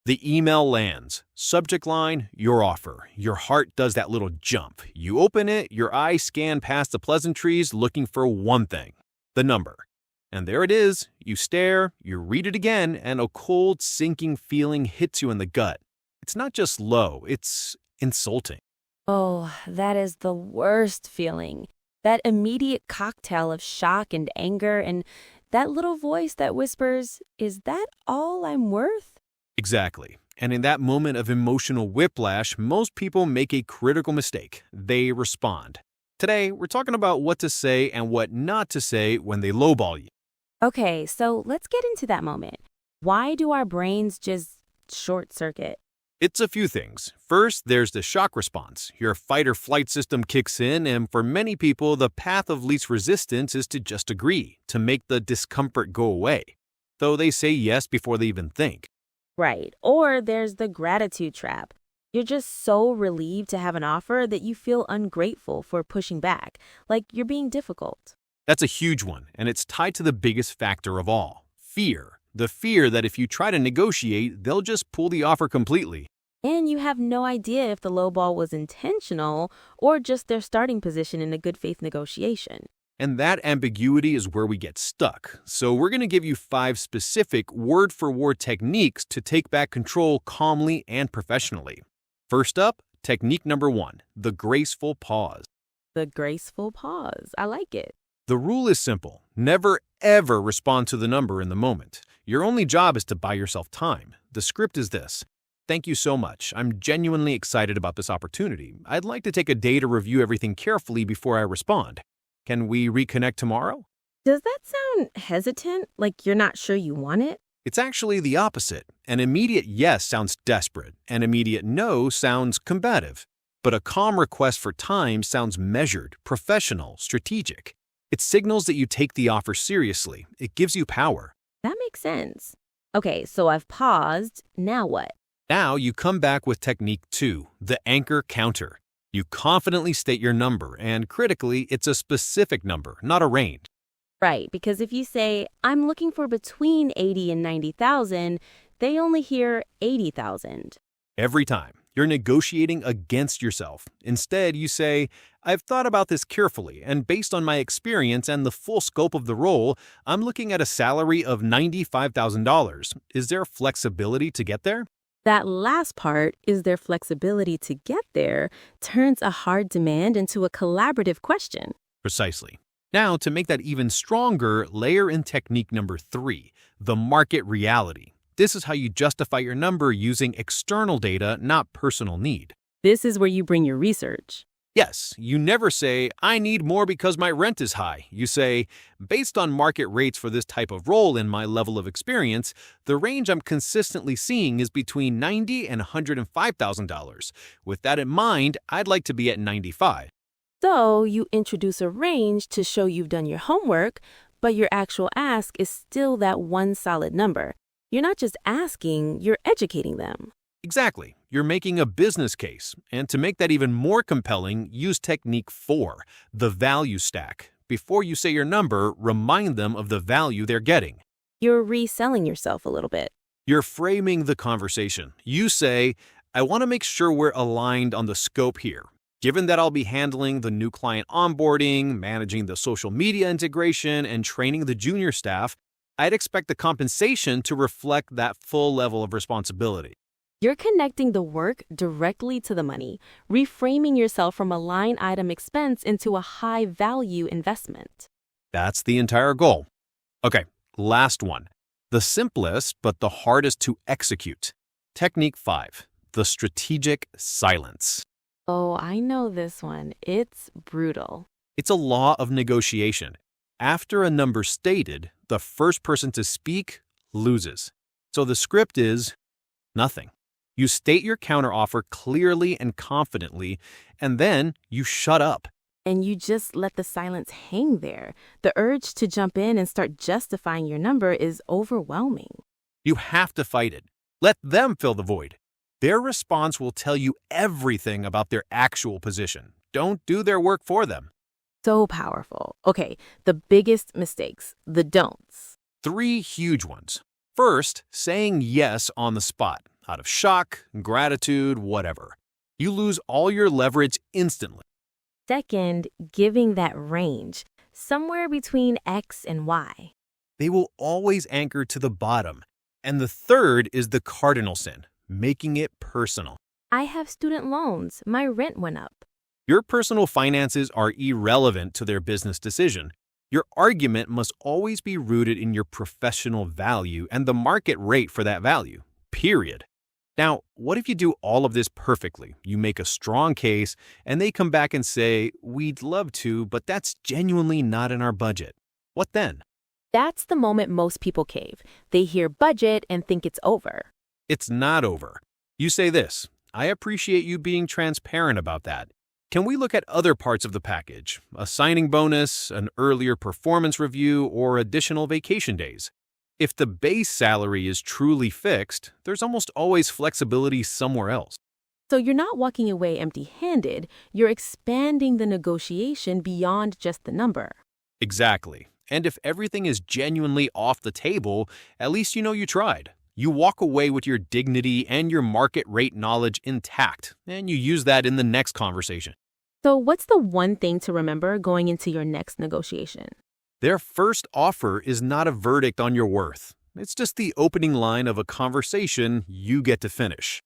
The email lands. Subject line, your offer. Your heart does that little jump. You open it, your eyes scan past the pleasantries looking for one thing, the number. And there it is. You stare, you read it again, and a cold, sinking feeling hits you in the gut. It's not just low, it's insulting. Oh, that is the worst feeling. That immediate cocktail of shock and anger, and that little voice that whispers, "Is that all I'm worth?" Exactly. And in that moment of emotional whiplash, most people make a critical mistake. They respond. Today, we're talking about what to say and what not to say when they lowball you. Okay, so let's get into that moment. Why do our brains just short circuit? It's a few things. First, there's the shock response. Your fight or flight system kicks in, and for many people, the path of least resistance is to just agree, to make the discomfort go away. Though they say yes before they even think. Right. Or there's the gratitude trap. You're just so relieved to have an offer that you feel ungrateful for pushing back, like you're being difficult. That's a huge one, and it's tied to the biggest factor of all, fear. The fear that if you try to negotiate, they'll just pull the offer completely. And you have no idea if the lowball was intentional or just their starting position in a good faith negotiation. And that ambiguity is where we get stuck. So we're going to give you 5 specific word-for-word techniques to take back control calmly and professionally. First up, technique number 1, the graceful pause. The graceful pause. I like it. The rule is simple. Never, ever respond to the number in the moment. Your only job is to buy yourself time. The script is this. Thank you so much. I'm genuinely excited about this opportunity. I'd like to take a day to review everything carefully before I respond. Can we reconnect tomorrow? Does that sound hesitant, like you're not sure you want it? It's actually the opposite. An immediate yes sounds desperate. An immediate no sounds combative. But a calm request for time sounds measured, professional, strategic. It signals that you take the offer seriously. It gives you power. That makes sense. Okay, so I've paused. Now what? Now you come back with technique 2, the anchor counter. You confidently state your number, and critically, it's a specific number, not a range. Right, because if you say, "I'm looking for between 80 and 90,000, they only hear 80,000. Every time, you're negotiating against yourself. Instead, you say, I've thought about this carefully, and based on my experience and the full scope of the role, I'm looking at a salary of $95,000. Is there flexibility to get there? That last part, is there flexibility to get there, turns a hard demand into a collaborative question. Precisely. Now, to make that even stronger, layer in technique number 3, the market reality. This is how you justify your number using external data, not personal need. This is where you bring your research. Yes, you never say, I need more because my rent is high. You say, based on market rates for this type of role and my level of experience, the range I'm consistently seeing is between $90,000 and $105,000. With that in mind, I'd like to be at 95. So you introduce a range to show you've done your homework, but your actual ask is still that one solid number. You're not just asking, you're educating them. Exactly. You're making a business case. And to make that even more compelling, use technique 4, the value stack. Before you say your number, remind them of the value they're getting. You're reselling yourself a little bit. You're framing the conversation. You say, I want to make sure we're aligned on the scope here. Given that I'll be handling the new client onboarding, managing the social media integration, and training the junior staff, I'd expect the compensation to reflect that full level of responsibility. You're connecting the work directly to the money, reframing yourself from a line item expense into a high value investment. That's the entire goal. Okay, last one. The simplest, but the hardest to execute. Technique 5, the strategic silence. Oh, I know this one. It's brutal. It's a law of negotiation. After a number's stated, the first person to speak loses. So the script is nothing. You state your counteroffer clearly and confidently, and then you shut up. And you just let the silence hang there. The urge to jump in and start justifying your number is overwhelming. You have to fight it. Let them fill the void. Their response will tell you everything about their actual position. Don't do their work for them. So powerful. Okay, the biggest mistakes, the don'ts. 3 huge ones. First, saying yes on the spot. out of shock, gratitude, whatever. You lose all your leverage instantly. Second, giving that range, somewhere between X and Y. They will always anchor to the bottom. And the third is the cardinal sin, making it personal. I have student loans. My rent went up. Your personal finances are irrelevant to their business decision. Your argument must always be rooted in your professional value and the market rate for that value, period. Now, what if you do all of this perfectly? You make a strong case, and they come back and say, "We'd love to, but that's genuinely not in our budget." What then? That's the moment most people cave. They hear budget and think it's over. It's not over. You say this, "I appreciate you being transparent about that. Can we look at other parts of the package? A signing bonus, an earlier performance review, or additional vacation days?" If the base salary is truly fixed, there's almost always flexibility somewhere else. So you're not walking away empty-handed, you're expanding the negotiation beyond just the number. Exactly. And if everything is genuinely off the table, at least you know you tried. You walk away with your dignity and your market rate knowledge intact, and you use that in the next conversation. So what's the one thing to remember going into your next negotiation? Their first offer is not a verdict on your worth. It's just the opening line of a conversation you get to finish.